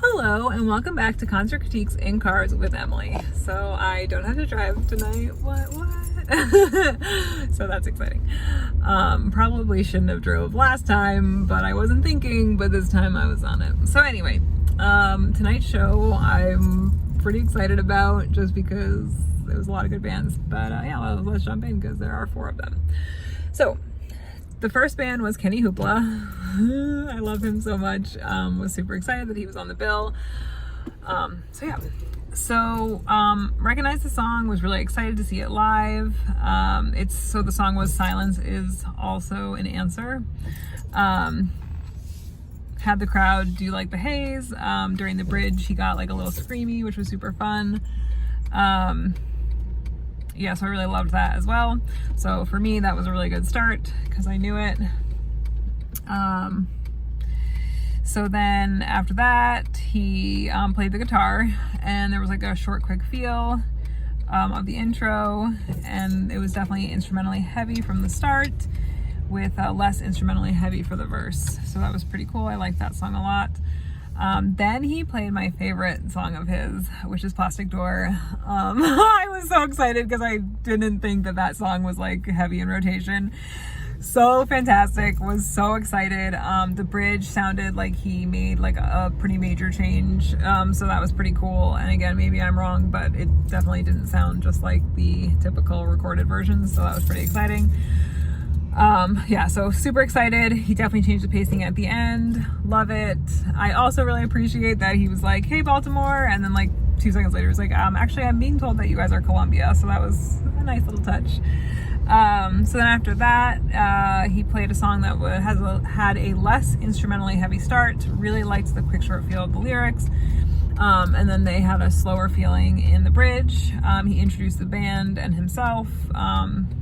Hello and welcome back to Concert Critiques in Cars with Emily. So I don't have to drive tonight. What? So that's exciting. Probably shouldn't have drove last time, but I wasn't thinking, but this time I was on it. So anyway, tonight's show I'm pretty excited about just because there was a lot of good bands. But yeah, let's jump in because there are 4 of them. So the first band was KennyHoopla. I love him so much. Was super excited that he was on the bill. Recognized the song, was really excited to see it live. The song was Silence Is Also an Answer. Had the crowd do like the haze. During the bridge, he got like a little screamy, which was super fun. Yeah, so I really loved that as well. So for me, that was a really good start because I knew it. So then after that, he played the guitar, and there was like a short, quick feel of the intro, and it was definitely instrumentally heavy from the start with less instrumentally heavy for the verse. So that was pretty cool. I liked that song a lot. Then he played my favorite song of his, which is Plastic Door. I was so excited because I didn't think that song was like heavy in rotation. So fantastic, was so excited. The bridge sounded like he made like a pretty major change. So that was pretty cool. And again, maybe I'm wrong, but it definitely didn't sound just like the typical recorded version. So that was pretty exciting. Yeah, so super excited. He definitely changed the pacing at the end. Love it. I also really appreciate that he was like, hey, Baltimore. And then like 2 seconds later, he was like, actually, I'm being told that you guys are Columbia. So that was a nice little touch. So then after that, he played a song that had a less instrumentally heavy start. Really liked the quick short feel of the lyrics. And then they had a slower feeling in the bridge. He introduced the band and himself.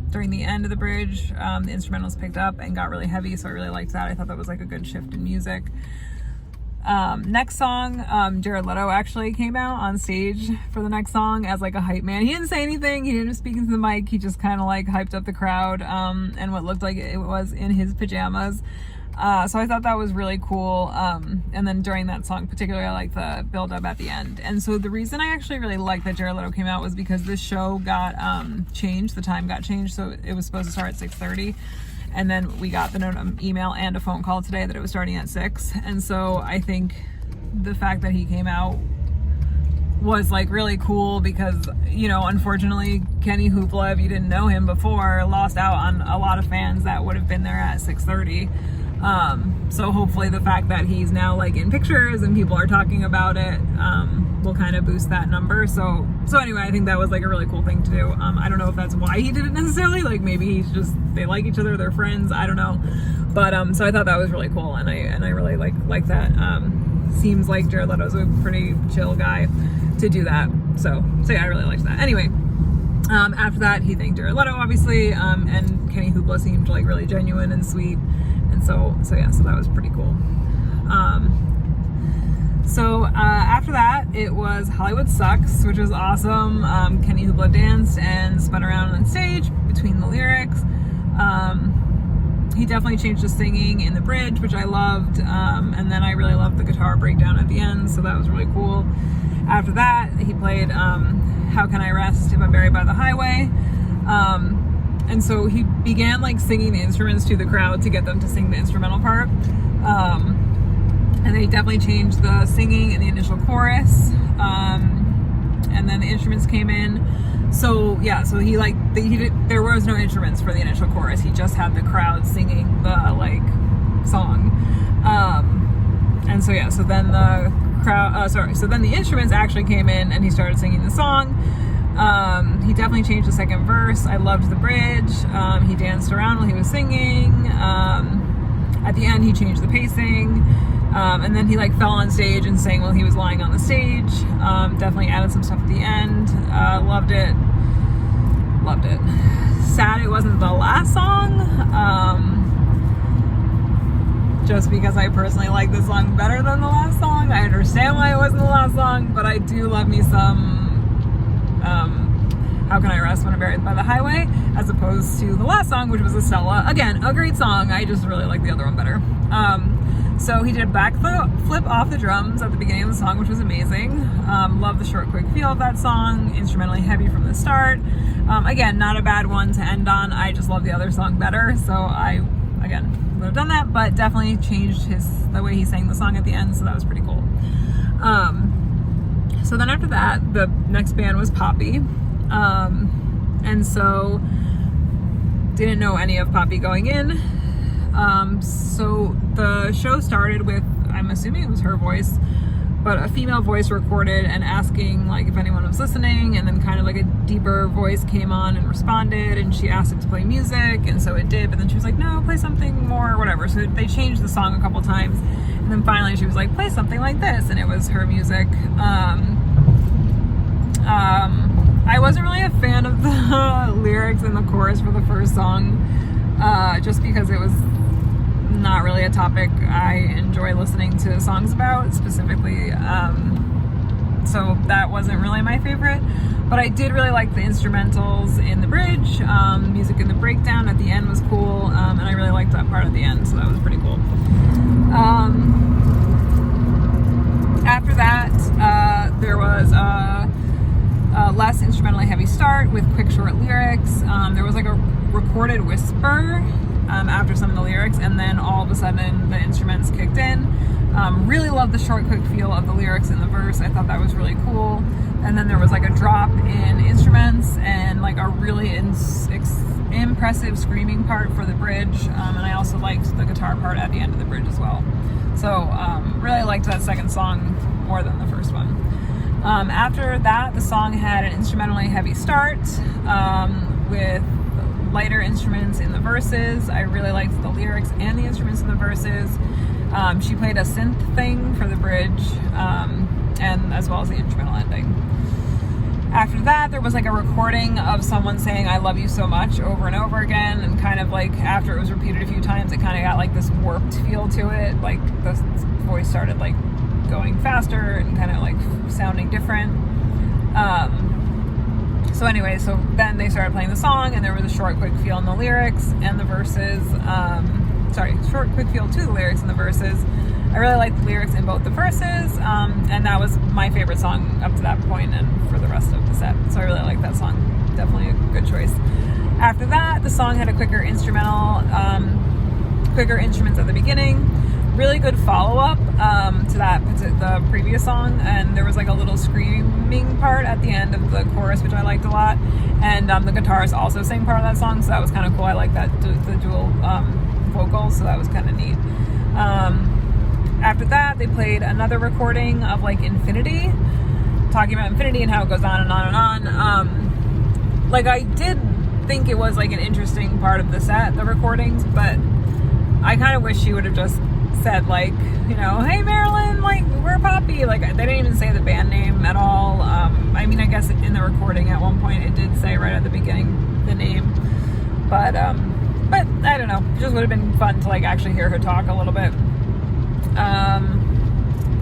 During the end of the bridge, the instrumentals picked up and got really heavy, so I really liked that. I thought that was like a good shift in music. Next song, Jared Leto actually came out on stage for the next song as like a hype man. He didn't say anything, he didn't speak into the mic, he just kind of like hyped up the crowd, and what looked like it was in his pajamas. So I thought that was really cool. And then during that song particularly, I liked the build up at the end. And so the reason I actually really liked that Jared Leto came out was because this show got changed, the time got changed, so it was supposed to start at 6:30. And then we got the email and a phone call today that it was starting at 6. And so I think the fact that he came out was like really cool because, you know, unfortunately, KennyHoopla, if you didn't know him before, lost out on a lot of fans that would have been there at 6:30. So hopefully the fact that he's now like in pictures and people are talking about it, will kind of boost that number. So anyway, I think that was like a really cool thing to do. I don't know if that's why he did it necessarily. Like maybe they like each other, they're friends. I don't know. But, so I thought that was really cool. And I really like that. Seems like Jared Leto's a pretty chill guy to do that. So yeah, I really liked that. Anyway, after that, he thanked Jared Leto, obviously. And KennyHoopla seemed like really genuine and sweet. And so that was pretty cool. After that, it was Hollywood Sucks, which was awesome. KennyHoopla danced and spun around on stage between the lyrics. He definitely changed the singing in the bridge, which I loved. And then I really loved the guitar breakdown at the end, so that was really cool. After that, he played How Can I Rest If I'm Buried by the Highway. And so he began like singing the instruments to the crowd to get them to sing the instrumental part. And then he definitely changed the singing in the initial chorus. And then the instruments came in. So yeah, so there was no instruments for the initial chorus. He just had the crowd singing the like song. And so yeah, so then the instruments actually came in and he started singing the song. He definitely changed the second verse. I loved the bridge. He danced around while he was singing. At the end, he changed the pacing. And then he like fell on stage and sang while he was lying on the stage. Definitely added some stuff at the end. Loved it. Sad it wasn't the last song. Just because I personally like this song better than the last song. I understand why it wasn't the last song, but I do love me some How Can I Rest When I'm Buried by the Highway, as opposed to the last song, which was Estella. Again, a great song. I just really like the other one better. So he did a backflip off the drums at the beginning of the song, which was amazing. Love the short, quick feel of that song. Instrumentally heavy from the start. Again, not a bad one to end on. I just love the other song better. So I, again, would have done that, but definitely changed the way he sang the song at the end. So that was pretty cool. So then after that, the next band was Poppy. And so didn't know any of Poppy going in. So the show started with, I'm assuming it was her voice, but a female voice recorded and asking like if anyone was listening, and then kind of like a deeper voice came on and responded, and she asked it to play music, and so it did, but then she was like, no, play something more or whatever. So they changed the song a couple times, and then finally she was like, play something like this, and it was her music. I wasn't really a fan of the lyrics in the chorus for the first song, just because it was not really a topic I enjoy listening to songs about specifically, so that wasn't really my favorite, but I did really like the instrumentals in the bridge. Music in the breakdown at the end was cool, and I really liked that part at the end, so that was pretty cool. After that, there was a less instrumentally heavy start with quick short lyrics. There was like a recorded whisper after some of the lyrics, and then all of a sudden the instruments kicked in. Really loved the short, quick feel of the lyrics in the verse. I thought that was really cool. And then there was like a drop in instruments and like a really impressive screaming part for the bridge. And I also liked the guitar part at the end of the bridge as well. So really liked that second song more than the first one. After that, the song had an instrumentally heavy start with lighter instruments in the verses. I really liked the lyrics and the instruments in the verses. She played a synth thing for the bridge, and as well as the instrumental ending. After that, there was like a recording of someone saying I love you so much over and over again, and kind of like after it was repeated a few times, it kind of got like this warped feel to it. Like the voice started like going faster and kind of like sounding different. So anyway, so then they started playing the song, and there was a short, quick feel in the lyrics and the verses. Short, quick feel to the lyrics and the verses. I really liked the lyrics in both the verses, and that was my favorite song up to that point and for the rest of the set. So I really liked that song. Definitely a good choice. After that, the song had a quicker instrumental, quicker instruments at the beginning. Really good follow-up to the previous song, and there was like a little screaming part at the end of the chorus, which I liked a lot, and the guitars also sang part of that song, so that was kind of cool. I like that the dual vocals, so that was kind of neat. After that, they played another recording of like Infinity, talking about infinity and how it goes on and on and on. Like I did think it was like an interesting part of the set, the recordings, but I kind of wish she would have just said like, you know, hey Marilyn, like we're Poppy. Like they didn't even say the band name at all. I mean, I guess in the recording at one point it did say right at the beginning the name, but I don't know, it just would have been fun to like actually hear her talk a little bit.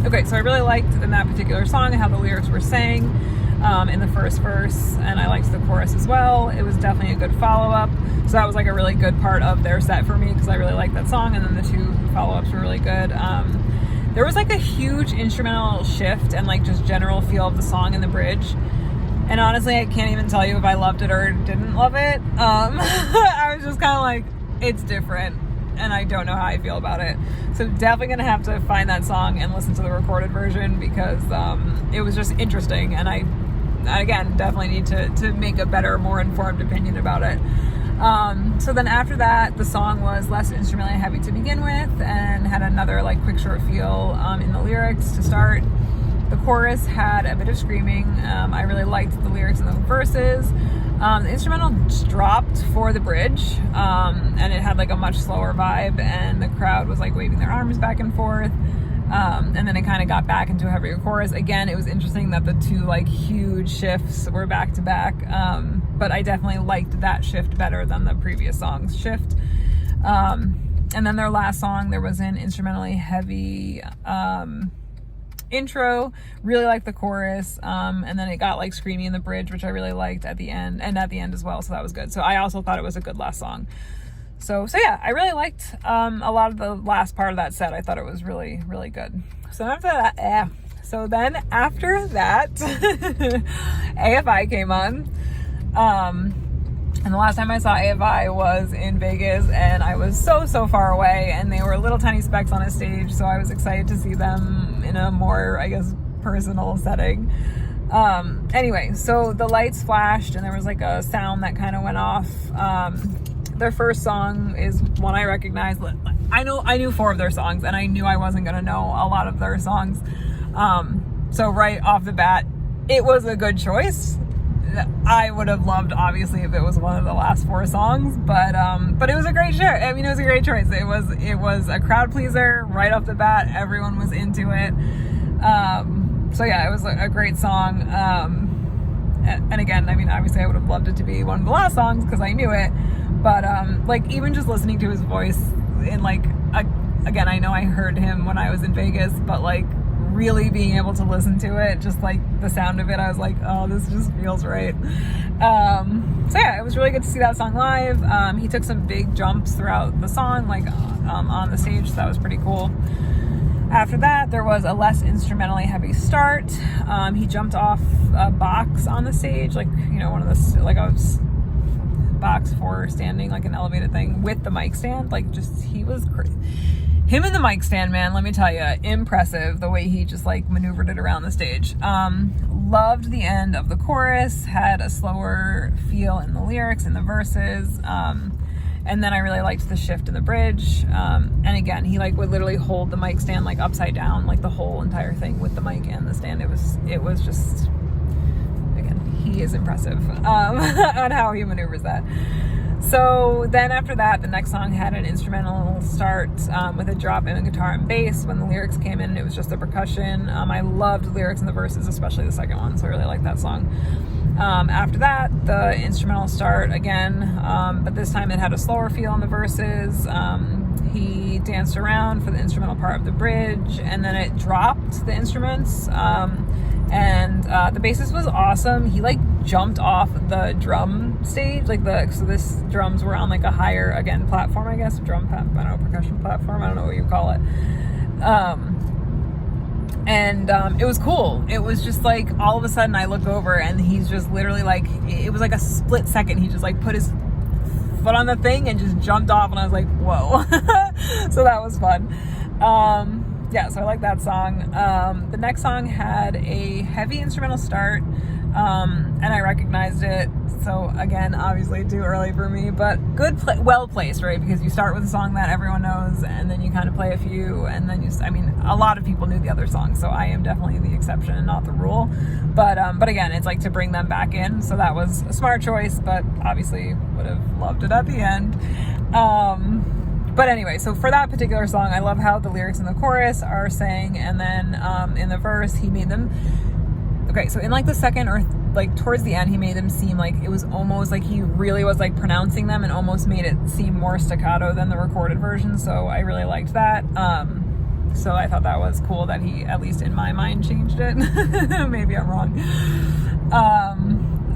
Okay, so I really liked in that particular song how the lyrics were sang in the first verse, and I liked the chorus as well. It was definitely a good follow-up, so that was like a really good part of their set for me because I really liked that song, and then the two follow-ups were really good. There was like a huge instrumental shift and like just general feel of the song in the bridge, and honestly I can't even tell you if I loved it or didn't love it. I was just kind of like, it's different, and I don't know how I feel about it. So definitely gonna have to find that song and listen to the recorded version because it was just interesting, and I again definitely need to make a better, more informed opinion about it. So then after that, the song was less instrumentally heavy to begin with and had another like quick short feel in the lyrics to start. The chorus had a bit of screaming. I really liked the lyrics in the verses. The instrumental just dropped for the bridge, and it had like a much slower vibe, and the crowd was like waving their arms back and forth, and then it kind of got back into a heavier chorus. Again, it was interesting that the two like huge shifts were back to back, but I definitely liked that shift better than the previous song's shift. And then their last song, there was an instrumentally heavy intro. Really liked the chorus, and then it got like screamy in the bridge, which I really liked at the end, and at the end as well, so that was good. So I also thought it was a good last song. So yeah, I really liked a lot of the last part of that set. I thought it was really, really good. So after that, after that, AFI came on. And the last time I saw AFI was in Vegas, and I was so far away, and they were little tiny specks on a stage, so I was excited to see them in a more, I guess, personal setting. Anyway, so the lights flashed, and there was like a sound that kind of went off. Their first song is one I recognized. I knew 4 of their songs, and I knew I wasn't going to know a lot of their songs. So right off the bat, it was a good choice. I would have loved, obviously, if it was one of the last 4 songs, but it was a great show. I mean, it was a great choice. It was a crowd pleaser right off the bat. Everyone was into it. So yeah, it was a great song. And again, I mean, obviously I would have loved it to be one of the last songs because I knew it, but like even just listening to his voice in like, again, I know I heard him when I was in Vegas, but like really being able to listen to it, just like the sound of it, I was like, oh, this just feels right. So yeah, it was really good to see that song live. He took some big jumps throughout the song, like on the stage, so that was pretty cool. After that, there was a less instrumentally heavy start. He jumped off a box on the stage, like, you know, one of those, like a box for standing, like an elevated thing with the mic stand. Like, just, he was crazy. Him and the mic stand, man, let me tell you, impressive the way he just like maneuvered it around the stage. Loved the end of the chorus, had a slower feel in the lyrics and the verses. And then I really liked the shift in the bridge. And again, he like would literally hold the mic stand like upside down, like the whole entire thing with the mic and the stand. It was just, again, he is impressive on how he maneuvers that. So then after that, the next song had an instrumental start with a drop in a guitar and bass. When the lyrics came in, it was just the percussion. I loved the lyrics and the verses, especially the second one, so I really liked that song. After that, the instrumental start again, but this time it had a slower feel in the verses. He danced around for the instrumental part of the bridge, and then it dropped the instruments. And the bassist was awesome. He like jumped off the drum stage, like so this drums were on like a higher, again, platform, I guess, percussion platform, I don't know what you call it. And it was cool. It was just like all of a sudden I look over and he's just literally like, it was like a split second. He just like put his foot on the thing and just jumped off, and I was like, whoa. So that was fun. Yeah, so I like that song. The next song had a heavy instrumental start, and I recognized it. So again, obviously too early for me, but good, well placed, right? Because you start with a song that everyone knows, and then you kind of play a few, and then a lot of people knew the other songs, so I am definitely the exception and not the rule. But again, it's like to bring them back in, so that was a smart choice, but obviously would have loved it at the end. But anyway, so for that particular song, I love how the lyrics in the chorus are sang, and then in the verse, he made them, okay, so in like the second or like towards the end, he made them seem like it was almost like he really was like pronouncing them and almost made it seem more staccato than the recorded version, so I really liked that. So I thought that was cool that he, at least in my mind, changed it. Maybe I'm wrong.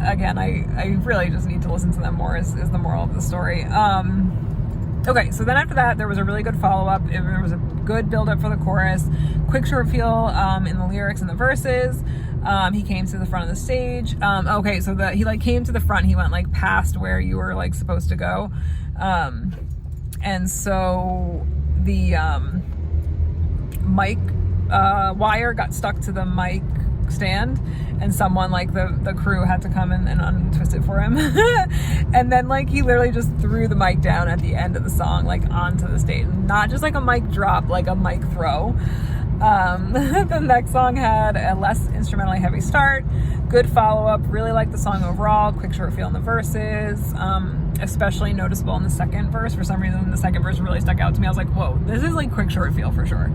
Again, I really just need to listen to them more is the moral of the story. Okay, so then after that, there was a really good follow-up. There was a good build-up for the chorus, quick short feel in the lyrics and the verses. He came to the front of the stage. Okay, so he like came to the front. He went like past where you were like supposed to go. And so the mic wire got stuck to the mic stand, and someone like the crew had to come in and untwist it for him. And then like he literally just threw the mic down at the end of the song, like onto the stage, not just like a mic drop, like a mic throw. The next song had a less instrumentally heavy start, good follow-up, really liked the song overall, quick short feel in the verses, especially noticeable in the second verse. For some reason, the second verse really stuck out to me. I was like, whoa, this is like quick short feel for sure.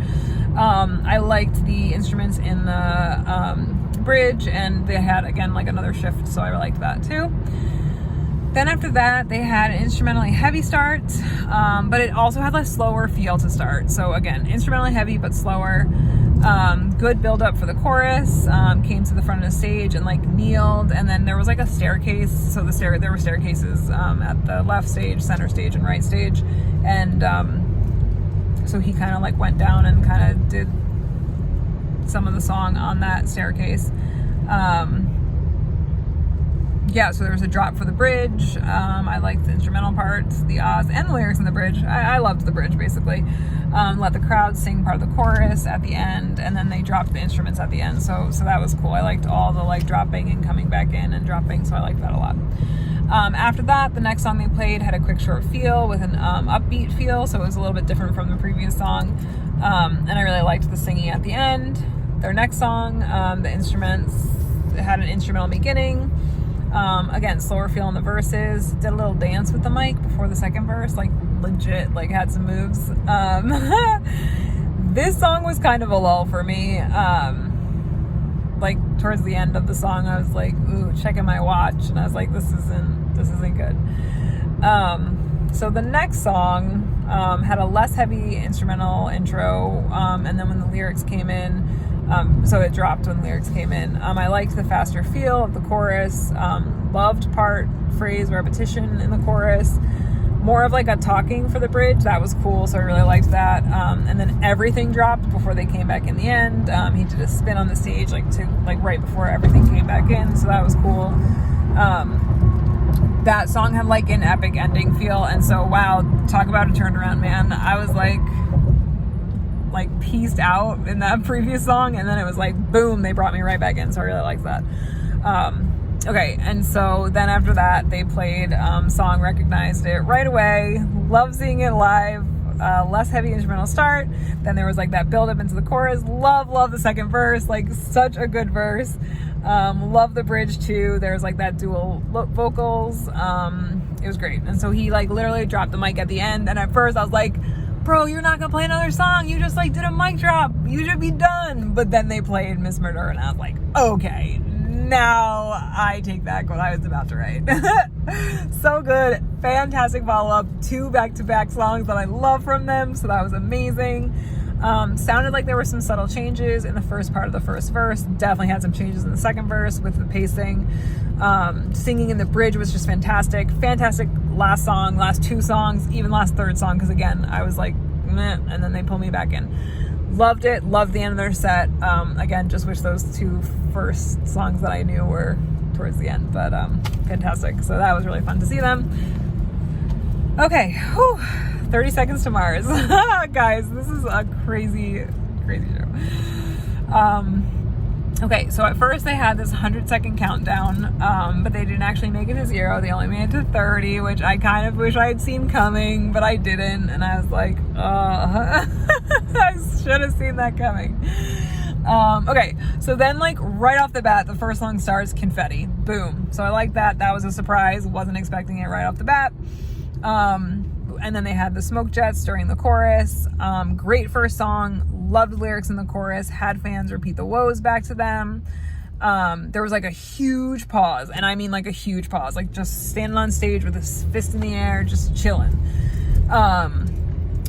I liked the instruments in the bridge, and they had, again, like another shift, so I liked that too. Then after that, they had an instrumentally heavy start, but it also had a slower feel to start. So again, instrumentally heavy, but slower. Good build up for the chorus. Came to the front of the stage and like kneeled, and then there was like a staircase. So there were staircases at the left stage, center stage, and right stage, and so he kind of like went down and kind of did some of the song on that staircase. Yeah, so there was a drop for the bridge. I liked the instrumental parts, the ahs, and the lyrics in the bridge. I loved the bridge, basically. Let the crowd sing part of the chorus at the end, and then they dropped the instruments at the end. So that was cool. I liked all the like dropping and coming back in and dropping, so I liked that a lot. After that, the next song they played had a quick short feel with an upbeat feel, so it was a little bit different from the previous song. And I really liked the singing at the end. Their next song, the instruments had an instrumental beginning. Again, slower feel in the verses. Did a little dance with the mic before the second verse, like legit, like had some moves. This song was kind of a lull for me. Like towards the end of the song, I was like, ooh, checking my watch, and I was like, this isn't good. So the next song had a less heavy instrumental intro, and then when the lyrics came in, so it dropped when the lyrics came in. I liked the faster feel of the chorus, loved part, phrase, repetition in the chorus, more of like a talking for the bridge. That was cool, so I really liked that. And then everything dropped before they came back in the end. He did a spin on the stage like right before everything came back in, so that was cool. That song had like an epic ending feel, and so wow, talk about a turnaround, man. I was like pieced out in that previous song, and then it was like boom, they brought me right back in, so I really liked that. Okay, and so then after that they played song, recognized it right away, love seeing it live. Less heavy instrumental start, then there was like that build up into the chorus. Love the second verse, like such a good verse. Love the bridge too. There's like that dual vocals. It was great. And so he like literally dropped the mic at the end, and at first I was like, bro, you're not gonna play another song, you just like did a mic drop, you should be done. But then they played Miss Murder, and I was like, okay, now I take back what I was about to write. So good, fantastic follow-up, 2 back-to-back songs that I love from them, so that was amazing. Sounded like there were some subtle changes in the first part of the first verse, definitely had some changes in the second verse with the pacing. Singing in the bridge was just fantastic last song, last 2 songs, even last third song, because again I was like meh, and then they pulled me back in. Loved it, loved the end of their set. Again, just wish those 2 first songs that I knew were towards the end, but fantastic. So that was really fun to see them. Okay, 30 Seconds to Mars. Guys, this is a crazy show. Okay, so at first they had this 100-second countdown, but they didn't actually make it to 0. They only made it to 30, which I kind of wish I had seen coming, but I didn't, and I was like, I should have seen that coming. Okay, so then like right off the bat, the first song starts, Confetti. Boom. So I like that. That was a surprise. Wasn't expecting it right off the bat. And then they had the smoke jets during the chorus. Great first song. Loved the lyrics in the chorus. Had fans repeat the woes back to them. There was like a huge pause, and I mean like a huge pause, like just standing on stage with his fist in the air, just chilling.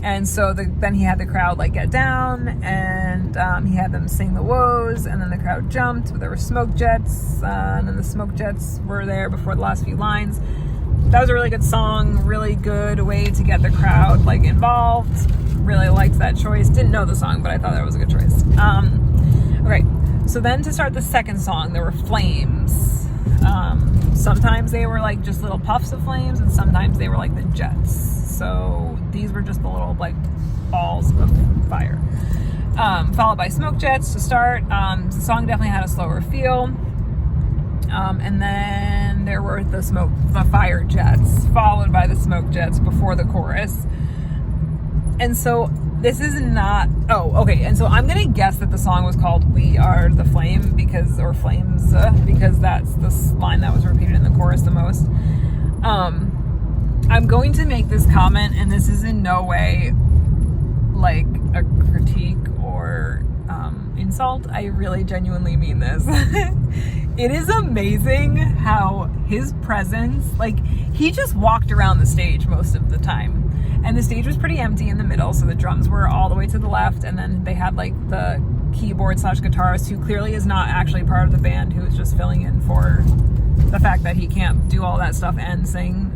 And so then he had the crowd like get down, and he had them sing the woes, and then the crowd jumped. There were smoke jets, and then the smoke jets were there before the last few lines. That was a really good song, really good way to get the crowd like involved. Really liked that choice. Didn't know the song, but I thought that was a good choice. Okay, so then to start the second song, there were flames. Sometimes they were like just little puffs of flames, and sometimes they were like the jets. So these were just the little like balls of fire. Followed by smoke jets to start. The song definitely had a slower feel. And then there were the fire jets, followed by the smoke jets before the chorus. And so this is not, and so I'm gonna guess that the song was called We Are the Flame because that's the line that was repeated in the chorus the most. I'm going to make this comment, and this is in no way like a critique or insult. I really genuinely mean this. It is amazing how his presence, like he just walked around the stage most of the time, and the stage was pretty empty in the middle, so the drums were all the way to the left, and then they had like the keyboard / guitarist who clearly is not actually part of the band, who is just filling in for the fact that he can't do all that stuff and sing.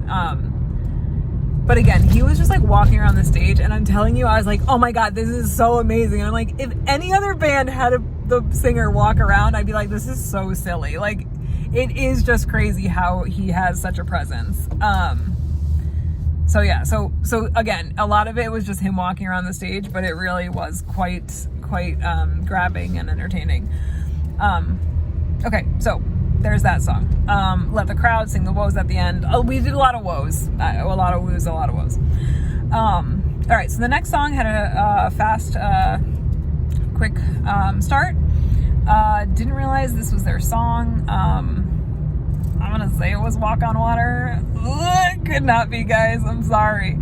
But again, he was just like walking around the stage, and I'm telling you, I was like, oh my God, this is so amazing. And I'm like, if any other band had the singer walk around, I'd be like, this is so silly. Like, it is just crazy how he has such a presence. So yeah, so again, a lot of it was just him walking around the stage, but it really was quite grabbing and entertaining. Okay, so there's that song. Let the crowd sing the woes at the end. Oh, we did a lot of woes. A lot of woos, a lot of woes. All right, so the next song had a fast, quick start. Didn't realize this was their song. I'm gonna say it was Walk on Water. Ugh, could not be, guys. I'm sorry.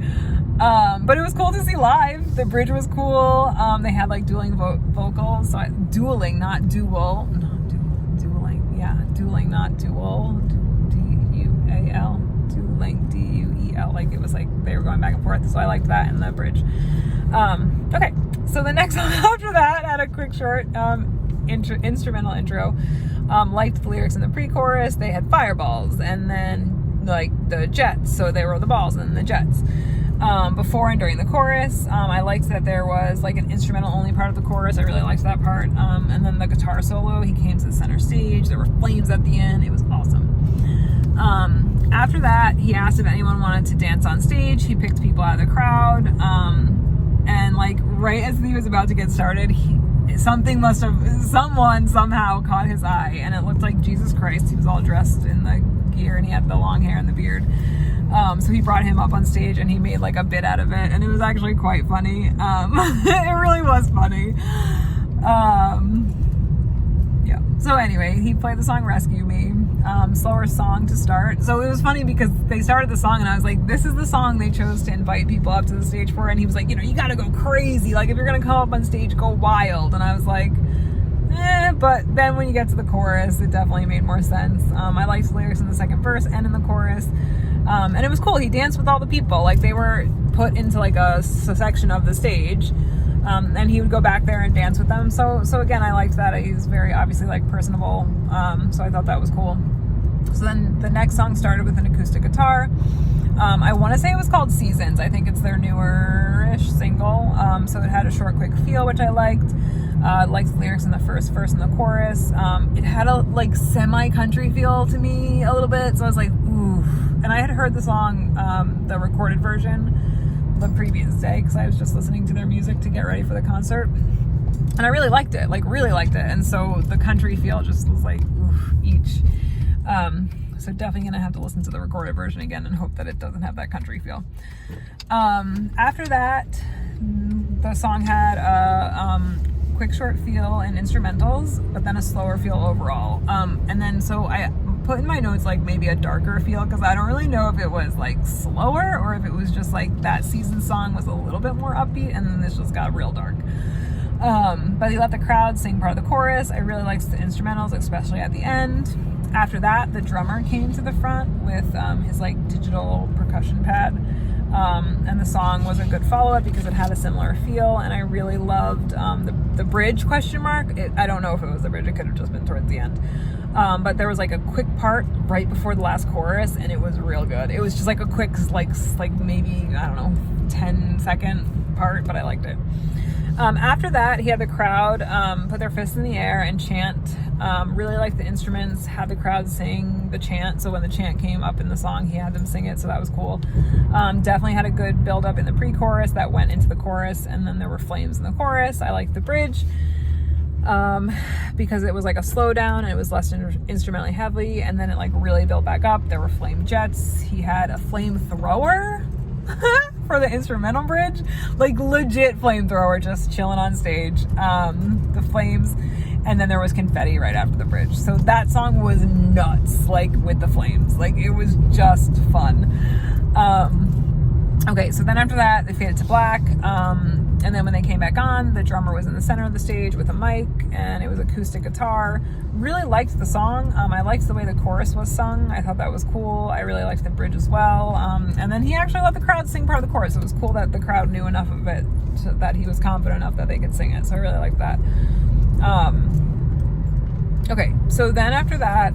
But it was cool to see live. The bridge was cool. They had like dueling vocals. So dueling, not dual. Dueling, yeah. Dueling, not dual. D-U-A-L. Dueling, D-U-E-L. Like, it was like they were going back and forth. So I liked that in the bridge. Okay, so the next song after that had a quick short instrumental intro. Liked the lyrics in the pre-chorus. They had fireballs, and then like the jets, so they were the balls and then the jets. Before and during the chorus, I liked that there was like an instrumental only part of the chorus. I really liked that part. And then the guitar solo, he came to the center stage. There were flames at the end. It was awesome. After that, he asked if anyone wanted to dance on stage. He picked people out of the crowd. And like right as he was about to get started, someone somehow caught his eye, and it looked like Jesus Christ. He was all dressed in the gear, and he had the long hair and the beard. So he brought him up on stage, and he made like a bit out of it, and it was actually quite funny. It really was funny. Yeah. So anyway, he played the song Rescue Me. Slower song to start. So it was funny because they started the song, and I was like, this is the song they chose to invite people up to the stage for. And he was like, you gotta go crazy. Like, if you're gonna come up on stage, go wild. And I was like, but then when you get to the chorus, it definitely made more sense. I liked the lyrics in the second verse and in the chorus. And it was cool. He danced with all the people. Like, they were put into like a section of the stage. And he would go back there and dance with them. So again, I liked that. He's very obviously like personable. So I thought that was cool. So then the next song started with an acoustic guitar. I want to say it was called Seasons. I think it's their newer-ish single. So it had a short, quick feel, which I liked. Liked the lyrics in the first verse and the chorus. It had a like semi-country feel to me a little bit. So I was like, ooh. And I had heard the song, the recorded version, the previous day, because I was just listening to their music to get ready for the concert, and I really liked it, and so the country feel just was like, oof, each. So definitely gonna have to listen to the recorded version again and hope that it doesn't have that country feel. After that, the song had a quick short feel and instrumentals, but then a slower feel overall. And then so I put in my notes like maybe a darker feel, because I don't really know if it was like slower or if it was just like that Season song was a little bit more upbeat and then this just got real dark. But he let the crowd sing part of the chorus. I really liked the instrumentals, especially at the end. After that, the drummer came to the front with his like digital percussion pad. And the song was a good follow-up because it had a similar feel, and I really loved the bridge question mark. I don't know if it was the bridge, it could have just been towards the end. But there was like a quick part right before the last chorus, and it was real good. It was just like a quick, like maybe, I don't know, 10-second part, but I liked it. After that, he had the crowd put their fists in the air and chant. Really liked the instruments, had the crowd sing the chant. So when the chant came up in the song, he had them sing it, so that was cool. Definitely had a good build up in the pre-chorus that went into the chorus, and then there were flames in the chorus. I liked the bridge because it was like a slowdown and it was less instrumentally heavy, and then it like really built back up. There were flame jets. He had a flamethrower for the instrumental bridge, like legit flamethrower just chilling on stage. The flames, and then there was confetti right after the bridge. So that song was nuts, like with the flames, like it was just fun. Okay, so then after that they faded to black, and then when they came back on, the drummer was in the center of the stage with a mic, and it was acoustic guitar. Really liked the song. I liked the way the chorus was sung. I thought that was cool. I really liked the bridge as well. And then he actually let the crowd sing part of the chorus. It was cool that the crowd knew enough of it so that he was confident enough that they could sing it. So I really liked that. Okay, so then after that,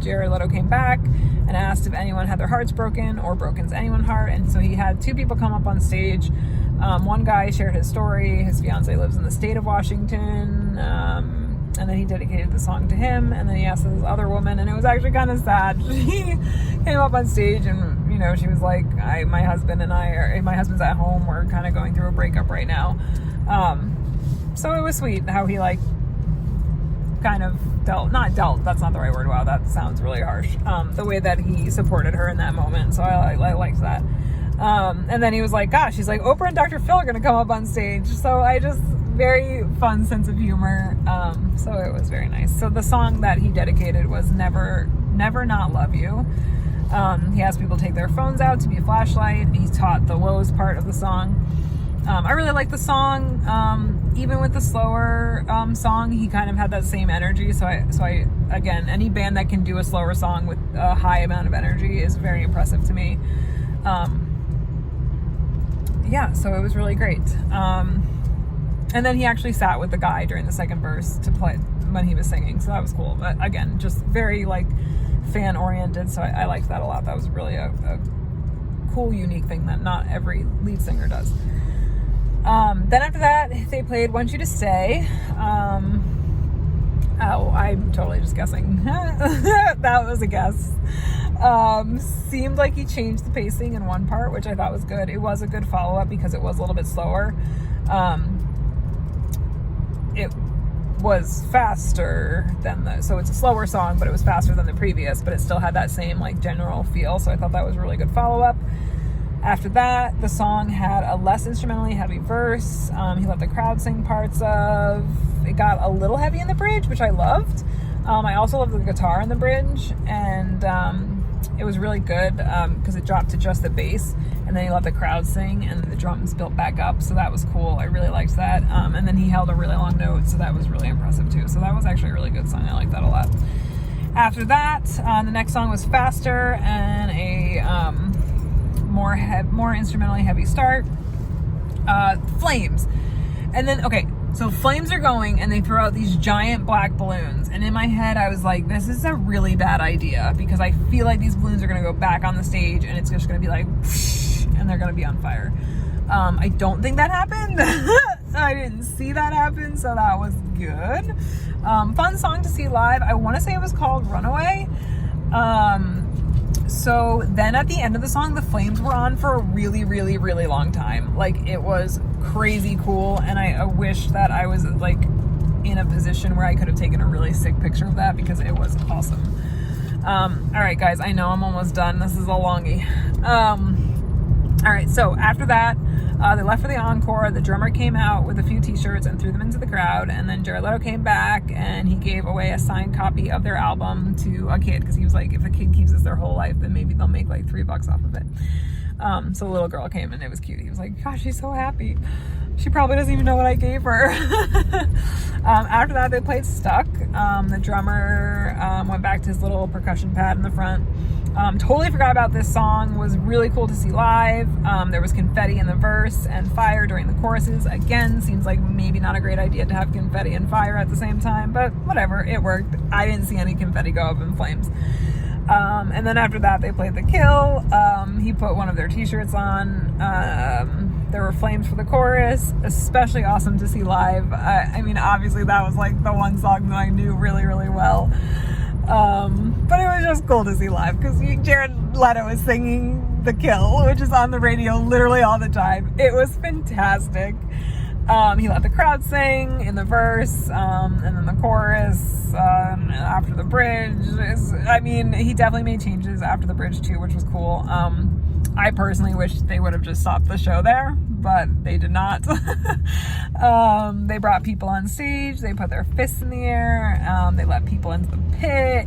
Jared Leto came back and asked if anyone had their hearts broken or broken anyone's heart. And so he had two people come up on stage. One guy shared his story. His fiance lives in the state of Washington. And then he dedicated the song to him. And then he asked this other woman, and it was actually kind of sad. She came up on stage and, you know, she was like, my husband's at home. We're kind of going through a breakup right now. So it was sweet how he like kind of not dealt, that's not the right word. Wow, that sounds really harsh. The way that he supported her in that moment. So I liked that. And then he was like, gosh, he's like, Oprah and Dr. Phil are going to come up on stage. So very fun sense of humor. So it was very nice. So the song that he dedicated was Never Not Love You. He asked people to take their phones out to be a flashlight. He taught the woes part of the song. I really like the song. Even with the slower song, he kind of had that same energy. So I again, any band that can do a slower song with a high amount of energy is very impressive to me. Yeah, so it was really great. And then he actually sat with the guy during the second verse to play when he was singing. So that was cool. But again, just very like fan oriented. So I liked that a lot. That was really a cool, unique thing that not every lead singer does. Then after that, they played Want You to Stay. I'm totally just guessing. That was a guess. Seemed like he changed the pacing in one part, which I thought was good. It was a good follow-up because it was a little bit slower. It was faster than so it's a slower song, but it was faster than the previous, but it still had that same like general feel. So I thought that was a really good follow-up. After that, the song had a less instrumentally heavy verse. He let the crowd sing parts of. It got a little heavy in the bridge, which I loved. I also loved the guitar in the bridge, and it was really good because it dropped to just the bass, and then he let the crowd sing, and the drums built back up, so that was cool. I really liked that. And then he held a really long note, so that was really impressive too. So that was actually a really good song. I like that a lot. After that, the next song was faster and a more instrumentally heavy start. Flames. And then, okay, so flames are going and they throw out these giant black balloons. And in my head, I was like, this is a really bad idea because I feel like these balloons are going to go back on the stage and it's just going to be like, whoosh, and they're going to be on fire. I don't think that happened. I didn't see that happen, so that was good. Fun song to see live. I want to say it was called Runaway. So then at the end of the song, the flames were on for a really, really, really long time. Like, it was crazy cool, and I wish that I was like in a position where I could have taken a really sick picture of that because it was awesome. All right, guys, I know I'm almost done. This is a longie. All right, so after that, they left for the encore. The drummer came out with a few t-shirts and threw them into the crowd, and then Jared Leto came back and he gave away a signed copy of their album to a kid because he was like, if a kid keeps this their whole life, then maybe they'll make like $3 off of it. So the little girl came and it was cute. He was like, gosh, she's so happy. She probably doesn't even know what I gave her. After that, they played Stuck. The drummer went back to his little percussion pad in the front. Totally forgot about this song. Was really cool to see live. There was confetti in the verse and fire during the choruses. Again, seems like maybe not a great idea to have confetti and fire at the same time, but whatever, it worked. I didn't see any confetti go up in flames. And then after that, they played The Kill. He put one of their t-shirts on. There were flames for the chorus, especially awesome to see live. I mean, obviously that was like the one song that I knew really, really well. But it was just cool to see live because Jared Leto is singing The Kill, which is on the radio literally all the time. It was fantastic. He let the crowd sing in the verse, and then the chorus, after the bridge. I mean, he definitely made changes after the bridge too, which was cool. I personally wish they would have just stopped the show there, but they did not. They brought people on stage. They put their fists in the air. They let people into the pit.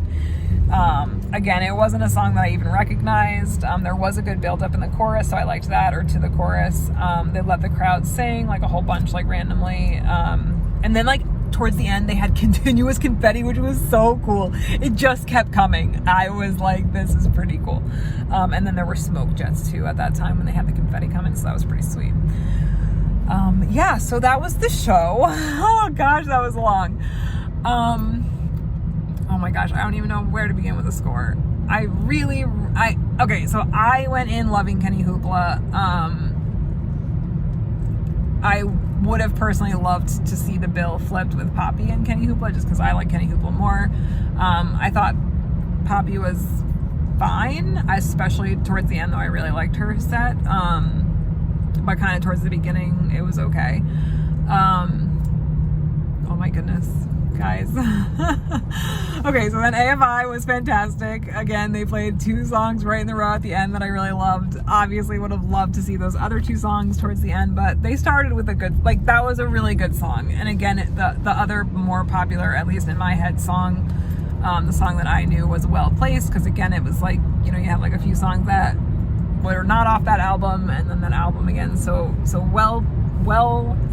Again, it wasn't a song that I even recognized. There was a good build up in the chorus, so I liked that, or to the chorus. They let the crowd sing like a whole bunch, like randomly. And then like towards the end, they had continuous confetti, which was so cool. It just kept coming. I was like, this is pretty cool. And then there were smoke jets too at that time when they had the confetti coming, so that was pretty sweet. Yeah, so that was the show. Oh gosh, that was long. Oh my gosh, I don't even know where to begin with the score. Okay, so I went in loving KennyHoopla. I would have personally loved to see the bill flipped with Poppy and KennyHoopla, just because I like KennyHoopla more. I thought Poppy was fine, especially towards the end, though I really liked her set. But kind of towards the beginning, it was okay. Oh my goodness, guys. Okay, so then AFI was fantastic. Again, they played 2 songs right in a row at the end that I really loved. Obviously would have loved to see those other 2 songs towards the end, but they started with a good, like, that was a really good song. And again, the other more popular, at least in my head, song, the song that I knew was Well Placed, because again, it was like, you know, you have like a few songs that were not off that album, and then that album again, so well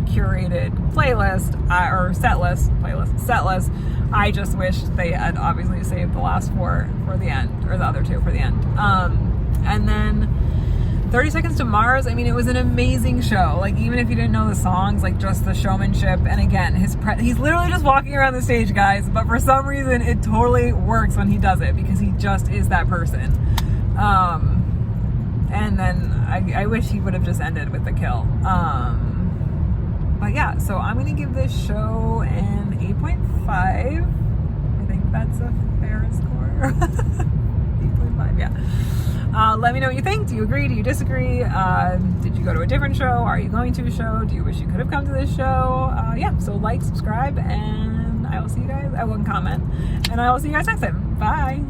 curated playlist, or set list. I just wish they had obviously saved the last 4 for the end, or the other 2 for the end. And then 30 Seconds to Mars, I mean, it was an amazing show. Like, even if you didn't know the songs, like, just the showmanship, and again, he's literally just walking around the stage, guys, but for some reason it totally works when he does it, because he just is that person. And then I wish he would have just ended with the kill. But yeah, so I'm going to give this show an 8.5. I think that's a fair score. 8.5, yeah. Let me know what you think. Do you agree? Do you disagree? Did you go to a different show? Are you going to a show? Do you wish you could have come to this show? Yeah, so like, subscribe, and I will see you guys. I will comment. And I will see you guys next time. Bye.